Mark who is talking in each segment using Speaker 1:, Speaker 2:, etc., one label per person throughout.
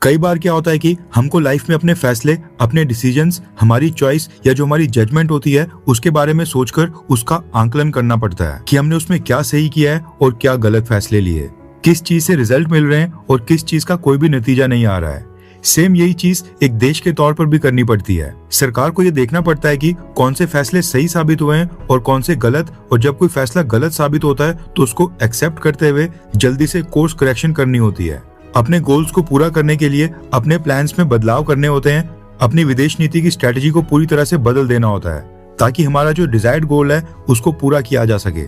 Speaker 1: कई बार क्या होता है कि हमको लाइफ में अपने फैसले, अपने डिसीजंस, हमारी चॉइस या जो हमारी जजमेंट होती है उसके बारे में सोचकर उसका आंकलन करना पड़ता है कि हमने उसमें क्या सही किया है और क्या गलत फैसले लिए, किस चीज से रिजल्ट मिल रहे हैं और किस चीज का कोई भी नतीजा नहीं आ रहा है। सेम यही चीज एक देश के तौर पर भी करनी पड़ती है। सरकार को ये देखना पड़ता है कि कौन से फैसले सही साबित हुए हैं और कौन से गलत, और जब कोई फैसला गलत साबित होता है तो उसको एक्सेप्ट करते हुए जल्दी से कोर्स करेक्शन करनी होती है। अपने गोल्स को पूरा करने के लिए अपने प्लान्स में बदलाव करने होते हैं। अपनी विदेश नीति की स्ट्रेटेजी को पूरी तरह से बदल देना होता है ताकि हमारा जो डिजायर्ड गोल है उसको पूरा किया जा सके।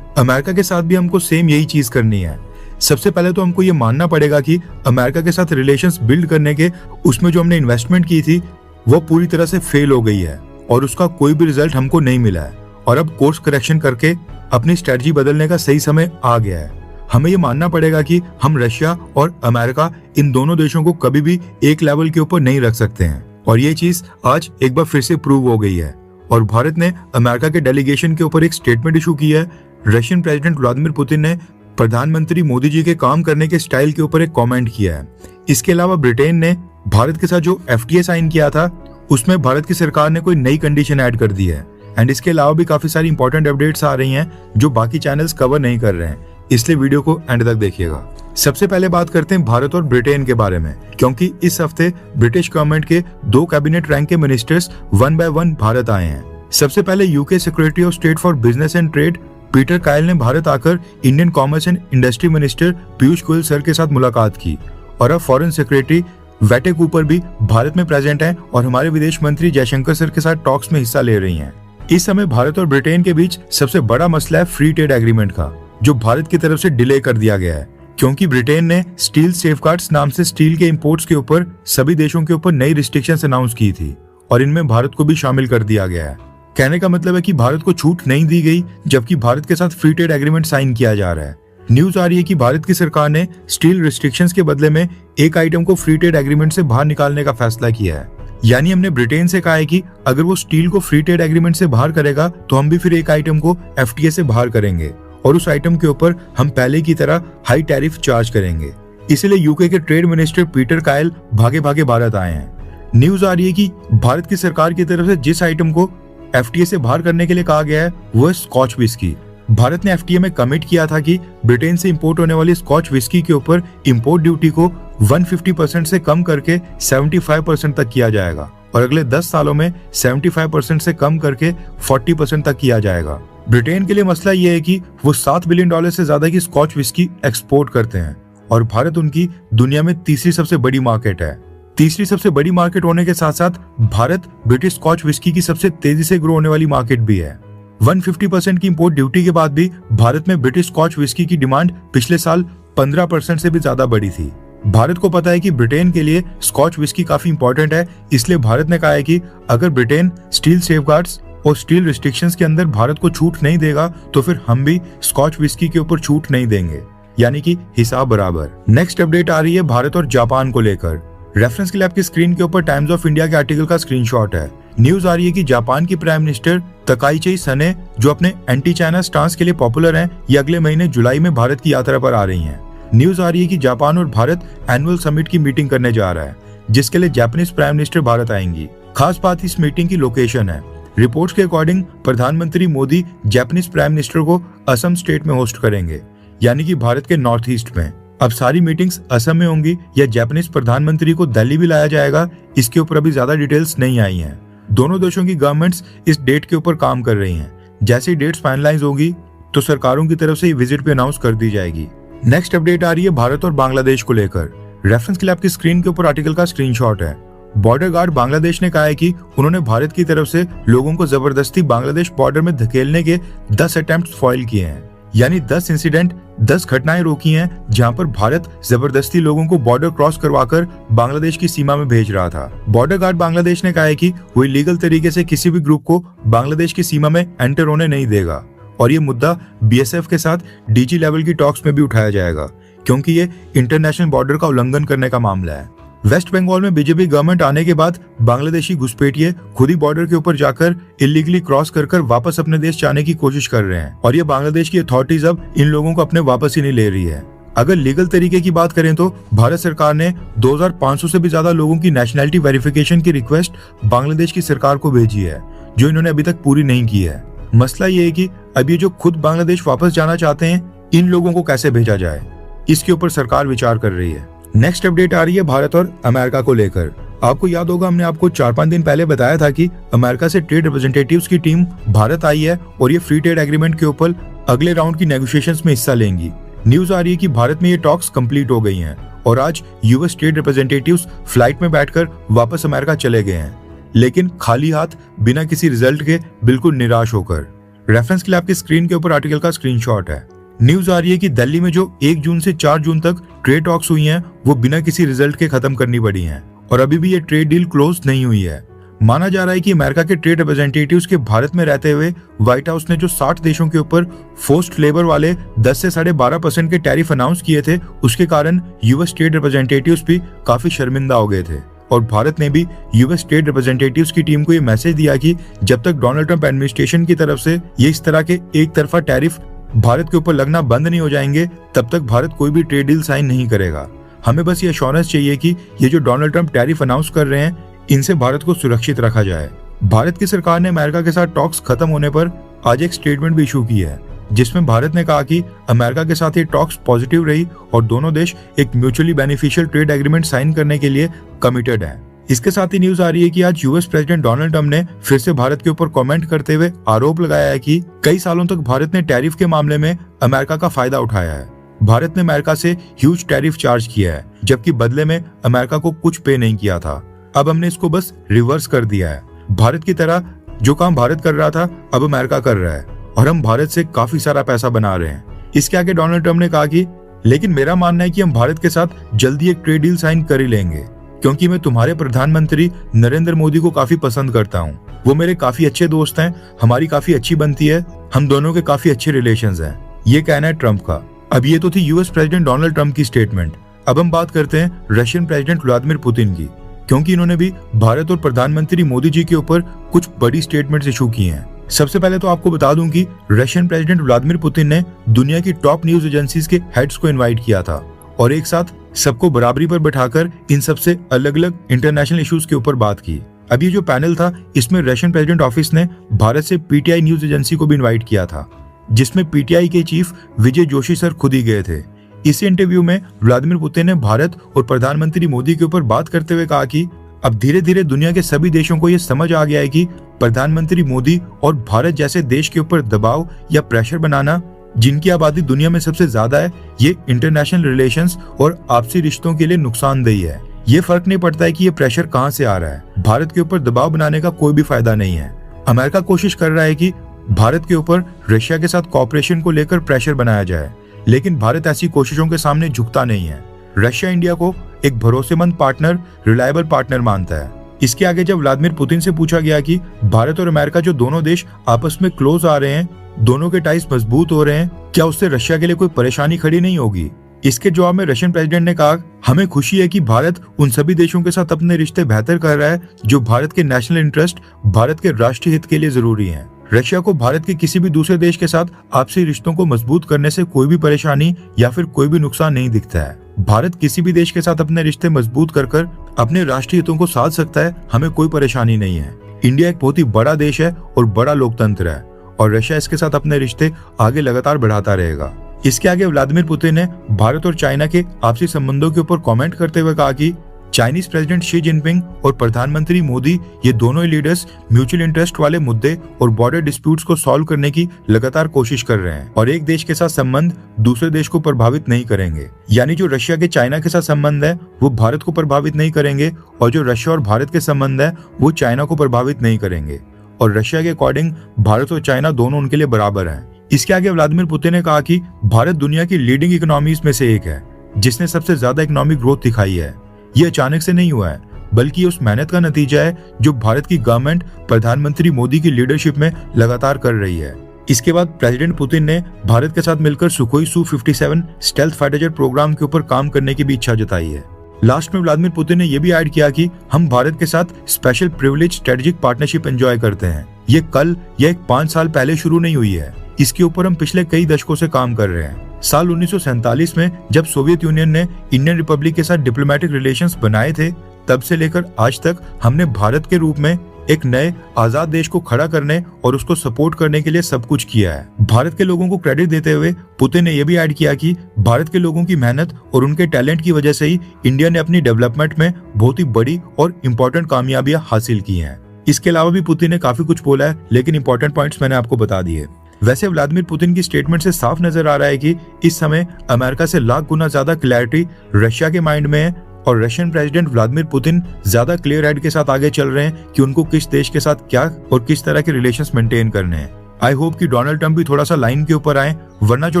Speaker 1: अमेरिका के साथ भी हमको सेम यही चीज करनी है। सबसे पहले तो हमको ये मानना पड़ेगा कि अमेरिका के साथ रिलेशंस बिल्ड करने के उसमें जो हमने इन्वेस्टमेंट की थी वो पूरी तरह से फेल हो गई है और उसका कोई भी रिजल्ट हमको नहीं मिला है और अब कोर्स करेक्शन करके अपनी स्ट्रेटजी बदलने का सही समय आ गया है। हमें ये मानना पड़ेगा कि हम रशिया और अमेरिका इन दोनों देशों को कभी भी एक लेवल के ऊपर नहीं रख सकते हैं और ये चीज आज एक बार फिर से प्रूव हो गई है। और भारत ने अमेरिका के डेलीगेशन के ऊपर एक स्टेटमेंट इशू की है। रशियन प्रेसिडेंट व्लादिमीर पुतिन ने प्रधानमंत्री मोदी जी के काम करने के स्टाइल के ऊपर एक कमेंट किया है। इसके अलावा ब्रिटेन ने भारत के साथ जो एफटीए साइन किया था उसमें भारत की सरकार ने कोई नई कंडीशन ऐड कर दी है। एंड इसके अलावा भी काफी सारी इंपॉर्टेंट अपडेट्स आ रही हैं जो बाकी चैनल्स कवर नहीं कर रहे हैं, इसलिए वीडियो को एंड तक देखिएगा। सबसे पहले बात करते हैं भारत और ब्रिटेन के बारे में, क्योंकि इस हफ्ते ब्रिटिश गवर्नमेंट के 2 कैबिनेट रैंक के मिनिस्टर्स 1 बाय 1 भारत आए हैं। सबसे पहले UK secretary of state for business and trade Peter कायल ने भारत आकर Indian commerce and industry minister Piyush Goyal sir के साथ मुलाकात की और अब फॉरेन सेक्रेटरी वेटे कूपर भी भारत में प्रेजेंट हैं और हमारे विदेश मंत्री जयशंकर सर के साथ टॉक्स में हिस्सा ले रही हैं। इस समय भारत और ब्रिटेन के बीच सबसे बड़ा मसला है फ्री ट्रेड एग्रीमेंट का, जो भारत की तरफ से डिले कर दिया गया है क्योंकि ब्रिटेन ने स्टील सेफगार्ड्स नाम से स्टील के इंपोर्ट्स के ऊपर सभी देशों के ऊपर नई रिस्ट्रिक्शंस अनाउंस की थी और इनमें भारत को भी शामिल कर दिया गया है। कहने का मतलब है कि भारत को छूट नहीं दी गई जबकि भारत के साथ फ्री ट्रेड एग्रीमेंट साइन किया जा रहा है। न्यूज आ रही है कि भारत की सरकार ने स्टील रिस्ट्रिक्शंस के बदले में एक आइटम को फ्री ट्रेड एग्रीमेंट से बाहर निकालने का फैसला किया है। यानी हमने ब्रिटेन से कहा है कि अगर वो स्टील को फ्री ट्रेड एग्रीमेंट से बाहर करेगा तो हम भी फिर एक आइटम को एफटीए से बाहर करेंगे और उस आइटम के ऊपर हम पहले की तरह हाई टैरिफ चार्ज करेंगे। इसलिए यूके के ट्रेड मिनिस्टर पीटर कायल भागे भागे भारत आए हैं। न्यूज आ रही है कि भारत की सरकार की तरफ से जिस आइटम को एफटीए से बाहर करने के लिए कहा गया है वो है स्कॉच विस्की। भारत ने एफटीए में कमिट किया था कि ब्रिटेन से इंपोर्ट होने वाली स्कॉच विस्की के ऊपर इंपोर्ट ड्यूटी को 150% से कम करके 75% तक किया जाएगा और अगले 10 सालों में 75% से कम करके 40% तक किया जाएगा। ब्रिटेन के लिए मसला ये है कि वो $7 बिलियन से ज्यादा की स्कॉच विस्की एक्सपोर्ट करते हैं और भारत उनकी दुनिया में तीसरी सबसे बड़ी मार्केट है। तीसरी सबसे बड़ी मार्केट होने के साथ साथ भारत ब्रिटिश स्कॉच विस्की की सबसे तेजी से ग्रो होने वाली मार्केट भी है। 150% की इंपोर्ट ड्यूटी के बाद भी भारत में ब्रिटिश स्कॉच विस्की की डिमांड पिछले साल 15% से भी ज्यादा बढ़ी थी। भारत को पता है कि ब्रिटेन के लिए स्कॉच विस्की काफी इंपॉर्टेंट है, इसलिए भारत ने कहा है कि अगर ब्रिटेन स्टील सेफगार्ड्स और स्टील रिस्ट्रिक्शंस के अंदर भारत को छूट नहीं देगा तो फिर हम भी स्कॉच विस्की के ऊपर छूट नहीं देंगे, यानी कि हिसाब बराबर। नेक्स्ट अपडेट आ रही है भारत और जापान को लेकर। रेफरेंस के लिए आपकी स्क्रीन के ऊपर टाइम्स ऑफ इंडिया के आर्टिकल का स्क्रीनशॉट है। न्यूज आ रही है कि जापान की प्राइम मिनिस्टर तकाइची सने, जो अपने एंटी चाइना स्टांस के लिए पॉपुलर हैं, ये अगले महीने जुलाई में भारत की यात्रा पर आ रही हैं। न्यूज आ रही है कि जापान और भारत एनुअल समिट की मीटिंग करने जा रहा है जिसके लिए जापानीज प्राइम मिनिस्टर भारत आएंगी। खास बात इस मीटिंग की लोकेशन है। रिपोर्ट्स के अकॉर्डिंग प्रधानमंत्री मोदी जापानीज प्राइम मिनिस्टर को असम स्टेट में होस्ट करेंगे, यानी कि भारत के नॉर्थ ईस्ट में। अब सारी मीटिंग्स असम में होंगी या जापानीज प्रधानमंत्री को दिल्ली भी लाया जाएगा, इसके ऊपर अभी ज्यादा डिटेल्स नहीं आई हैं। दोनों देशों की गवर्नमेंट्स इस डेट के ऊपर काम कर रही हैं। जैसे डेट्स फाइनलाइज होगी तो सरकारों की तरफ से ये विजिट भी अनाउंस कर दी जाएगी। नेक्स्ट अपडेट आ रही है भारत और बांग्लादेश को लेकर। रेफरेंस के लिए आपकी स्क्रीन के ऊपर आर्टिकल का स्क्रीनशॉट है। बॉर्डर गार्ड बांग्लादेश ने कहा है कि उन्होंने भारत की तरफ से लोगों को जबरदस्ती बांग्लादेश बॉर्डर में धकेलने के 10 अटेम्प्ट फॉइल किए हैं, यानी 10 इंसिडेंट, 10 घटनाएं रोकी हैं जहां पर भारत जबरदस्ती लोगों को बॉर्डर क्रॉस करवाकर बांग्लादेश की सीमा में भेज रहा था। बॉर्डर गार्ड बांग्लादेश ने कहा है कि वो इलीगल तरीके से किसी भी ग्रुप को बांग्लादेश की सीमा में एंटर होने नहीं देगा और ये मुद्दा बीएसएफ के साथ डीजी लेवल की टॉक्स में भी उठाया जाएगा क्योंकि ये इंटरनेशनल बॉर्डर का उल्लंघन करने का मामला है। वेस्ट बंगाल में बीजेपी गवर्नमेंट आने के बाद बांग्लादेशी घुसपैठिए खुद ही बॉर्डर के ऊपर जाकर इलीगली क्रॉस कर वापस अपने देश जाने की कोशिश कर रहे हैं और ये बांग्लादेश की अथॉरिटीज अब इन लोगों को अपने वापस ही नहीं ले रही है। अगर लीगल तरीके की बात करें तो भारत सरकार ने 2500 से भी ज्यादा लोगों की नेशनैलिटी वेरिफिकेशन की रिक्वेस्ट बांग्लादेश की सरकार को भेजी है, जो इन्होंने अभी तक पूरी नहीं की है। मसला ये है कि अब ये जो खुद बांग्लादेश वापस जाना चाहते हैं, इन लोगों को कैसे भेजा जाए, इसके ऊपर सरकार विचार कर रही है। नेक्स्ट अपडेट आ रही है भारत और अमेरिका को लेकर। आपको याद होगा, हमने आपको 4-5 दिन पहले बताया था कि अमेरिका से ट्रेड रिप्रेजेंटेटिव्स की टीम भारत आई है और ये फ्री ट्रेड एग्रीमेंट के ऊपर अगले राउंड की नेगोशिएशंस में हिस्सा लेंगी। न्यूज आ रही है कि भारत में ये टॉक्स कंप्लीट हो गई हैं और आज यूएस ट्रेड रिप्रेजेंटेटिव्स फ्लाइट में बैठकर वापस अमेरिका चले गए हैं, लेकिन खाली हाथ, बिना किसी रिजल्ट के, बिल्कुल निराश होकर। रेफरेंस के लिए आपकी स्क्रीन के ऊपर आर्टिकल का स्क्रीनशॉट है। न्यूज आ रही है कि दिल्ली में जो 1 जून से 4 जून तक ट्रेड टॉक्स हुई हैं, वो बिना किसी रिजल्ट के खत्म करनी पड़ी हैं और अभी भी ये ट्रेड डील क्लोज नहीं हुई है। माना जा रहा है कि अमेरिका के ट्रेड रिप्रेजेंटेटिव्स के भारत में रहते हुए व्हाइट हाउस ने जो 60 देशों के ऊपर फोर्स्ड लेबर वाले 10 से 12.5% के टैरिफ अनाउंस किए थे, उसके कारण यूएस ट्रेड रिप्रेजेंटेटिव्स भी काफी शर्मिंदा हो गए थे और भारत ने भी यूएस ट्रेड रिप्रेजेंटेटिव्स की टीम को ये मैसेज दिया कि जब तक डोनाल्ड ट्रंप एडमिनिस्ट्रेशन की तरफ से ये इस तरह के एक तरफा टैरिफ भारत के ऊपर लगना बंद नहीं हो जाएंगे, तब तक भारत कोई भी ट्रेड डील साइन नहीं करेगा। हमें बस ये एश्योरेंस चाहिए कि ये जो डोनाल्ड ट्रंप टैरिफ अनाउंस कर रहे हैं, इनसे भारत को सुरक्षित रखा जाए। भारत की सरकार ने अमेरिका के साथ टॉक्स खत्म होने पर आज एक स्टेटमेंट भी इशू की है, जिसमें भारत ने कहा कि अमेरिका के साथ ये टॉक्स पॉजिटिव रही और दोनों देश एक mutually beneficial trade agreement sign करने के लिए कमिटेड हैं। इसके साथ ही न्यूज आ रही है कि आज यूएस प्रेसिडेंट डोनाल्ड ट्रंप ने फिर से भारत के ऊपर कमेंट करते हुए आरोप लगाया है कि कई सालों तक भारत ने टैरिफ के मामले में अमेरिका का फायदा उठाया है। भारत ने अमेरिका से ह्यूज टैरिफ चार्ज किया है, जबकि बदले में अमेरिका को कुछ पे नहीं किया था। अब हमने इसको बस रिवर्स कर दिया है। भारत की तरह जो काम भारत कर रहा था, अब अमेरिका कर रहा है और हम भारत से काफी सारा पैसा बना रहे हैं। इसके आगे डोनाल्ड ट्रंप ने कहा कि लेकिन मेरा मानना है कि हम भारत के साथ जल्दी एक ट्रेड डील साइन कर ही लेंगे, क्योंकि मैं तुम्हारे प्रधानमंत्री नरेंद्र मोदी को काफी पसंद करता हूँ। वो मेरे काफी अच्छे दोस्त हैं, हमारी काफी अच्छी बनती है, हम दोनों के काफी अच्छे रिलेशंस हैं। ये कहना है ट्रंप का। अब ये तो थी यूएस प्रेसिडेंट डोनाल्ड ट्रंप की स्टेटमेंट। अब हम बात करते हैं रशियन प्रेसिडेंट व्लादिमीर पुतिन की, क्योंकि इन्होंने भी भारत और प्रधानमंत्री मोदी जी के ऊपर कुछ बड़ी स्टेटमेंट्स इशू की हैं। सबसे पहले तो आपको बता दूं कि रशियन प्रेसिडेंट व्लादिमीर पुतिन ने दुनिया की टॉप न्यूज एजेंसीज के हेड्स को इनवाइट किया था और एक साथ सबको बराबरी पर बैठाकर इन सबसे अलग अलग इंटरनेशनल इश्यूज के ऊपर बात की। अब ये जो पैनल था, इसमें रशियन प्रेसिडेंट ऑफिस ने भारत से पीटीआई न्यूज एजेंसी को भी इनवाइट किया था, जिसमें पीटीआई के चीफ विजय जोशी सर खुद ही गए थे। इसी इंटरव्यू में व्लादिमीर पुतिन ने भारत और प्रधानमंत्री मोदी के ऊपर बात करते हुए कहा कि अब धीरे धीरे दुनिया के सभी देशों को यह समझ आ गया है कि प्रधानमंत्री मोदी और भारत जैसे देश के ऊपर दबाव या प्रेशर बनाना, जिनकी आबादी दुनिया में सबसे ज्यादा है, ये इंटरनेशनल रिलेशंस और आपसी रिश्तों के लिए नुकसानदेही है। ये फर्क नहीं पड़ता है कि ये प्रेशर कहां से आ रहा है, भारत के ऊपर दबाव बनाने का कोई भी फायदा नहीं है। अमेरिका कोशिश कर रहा है कि भारत के ऊपर रशिया के साथ कॉपरेशन को लेकर प्रेशर बनाया जाए, लेकिन भारत ऐसी कोशिशों के सामने झुकता नहीं है। रशिया इंडिया को एक भरोसेमंद पार्टनर, रिलायबल पार्टनर मानता है। इसके आगे जब व्लादिमीर पुतिन से पूछा गया कि भारत और अमेरिका जो दोनों देश आपस में क्लोज आ रहे हैं, दोनों के टाइज मजबूत हो रहे हैं, क्या उससे रशिया के लिए कोई परेशानी खड़ी नहीं होगी? इसके जवाब में रशियन प्रेसिडेंट ने कहा, हमें खुशी है कि भारत उन सभी देशों के साथ अपने रिश्ते बेहतर कर रहा है जो भारत के नेशनल इंटरेस्ट, भारत के राष्ट्रीय हित के लिए जरूरी हैं। रशिया को भारत के किसी भी दूसरे देश के साथ आपसी रिश्तों को मजबूत करने से कोई भी परेशानी या फिर कोई भी नुकसान नहीं दिखता है। भारत किसी भी देश के साथ अपने रिश्ते मजबूत कर अपने राष्ट्रीय हितों को साध सकता है, हमें कोई परेशानी नहीं है। इंडिया एक बहुत ही बड़ा देश है और बड़ा लोकतंत्र है और रशिया इसके साथ अपने रिश्ते आगे लगातार बढ़ाता रहेगा। इसके आगे व्लादिमीर पुतिन ने भारत और चाइना के आपसी संबंधों के ऊपर कमेंट करते हुए कहा कि चाइनीज प्रेसिडेंट शी जिनपिंग और प्रधानमंत्री मोदी, ये दोनों ही लीडर्स म्यूचुअल इंटरेस्ट वाले मुद्दे और बॉर्डर डिस्प्यूट्स को सॉल्व करने की लगातार कोशिश कर रहे हैं और एक देश के साथ संबंध दूसरे देश को प्रभावित नहीं करेंगे। यानी जो रशिया के चाइना के साथ संबंध है वो भारत को प्रभावित नहीं करेंगे और जो रशिया और भारत के संबंध है वो चाइना को प्रभावित नहीं करेंगे और रशिया के अकॉर्डिंग भारत और चाइना दोनों उनके लिए बराबर हैं। इसके आगे व्लादिमीर पुतिन ने कहा कि भारत दुनिया की लीडिंग इकोनॉमीज में से एक है जिसने सबसे ज्यादा इकोनॉमिक ग्रोथ दिखाई है। ये अचानक से नहीं हुआ है, बल्कि उस मेहनत का नतीजा है जो भारत की गवर्नमेंट प्रधानमंत्री मोदी की लीडरशिप में लगातार कर रही है। इसके बाद प्रेसिडेंट पुतिन ने भारत के साथ मिलकर Sukhoi Su-57 stealth fighter jet programme के ऊपर काम करने की भी इच्छा जताई है। लास्ट में व्लादिमीर पुतिन ने यह भी ऐड किया कि हम भारत के साथ special privilege strategic partnership enjoy करते हैं। ये कल या 5 साल पहले शुरू नहीं हुई है। इसके ऊपर हम पिछले कई दशकों से काम कर रहे हैं। साल 1947 में जब सोवियत यूनियन ने इंडियन रिपब्लिक के साथ डिप्लोमेटिक रिलेशंस बनाए थे, तब से लेकर आज तक हमने भारत के रूप में एक नए आजाद देश को खड़ा करने और उसको सपोर्ट करने के लिए सब कुछ किया है। भारत के लोगों को क्रेडिट देते हुए पुतिन ने यह भी ऐड किया कि भारत के लोगों की मेहनत और उनके टैलेंट की वजह से ही इंडिया ने अपनी डेवलपमेंट में बहुत ही बड़ी और इंपॉर्टेंट कामयाबियां हासिल की हैं। इसके अलावा भी पुतिन ने काफी कुछ बोला है, लेकिन इंपॉर्टेंट पॉइंट्स मैंने आपको बता दिए। वैसे व्लादिमीर पुतिन की स्टेटमेंट से साफ नजर आ रहा है कि इस समय अमेरिका से लाख गुना ज्यादा क्लैरिटी रशिया के माइंड में है और रशियन प्रेसिडेंट व्लादिमीर पुतिन ज्यादा क्लियर हेड के साथ आगे चल रहे हैं कि उनको किस देश के साथ क्या और किस तरह के रिलेशंस मेंटेन करने हैं। आई होप कि डोनाल्ड ट्रंप भी थोड़ा सा लाइन के ऊपर आए, वरना जो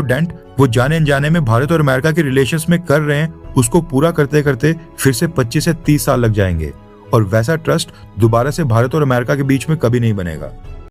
Speaker 1: डेंट वो जाने अनजाने में भारत और अमेरिका के रिलेशंस में कर रहे हैं उसको पूरा करते करते फिर से 25 से 30 साल लग जाएंगे और वैसा ट्रस्ट दोबारा से भारत और अमेरिका के बीच में कभी नहीं बनेगा।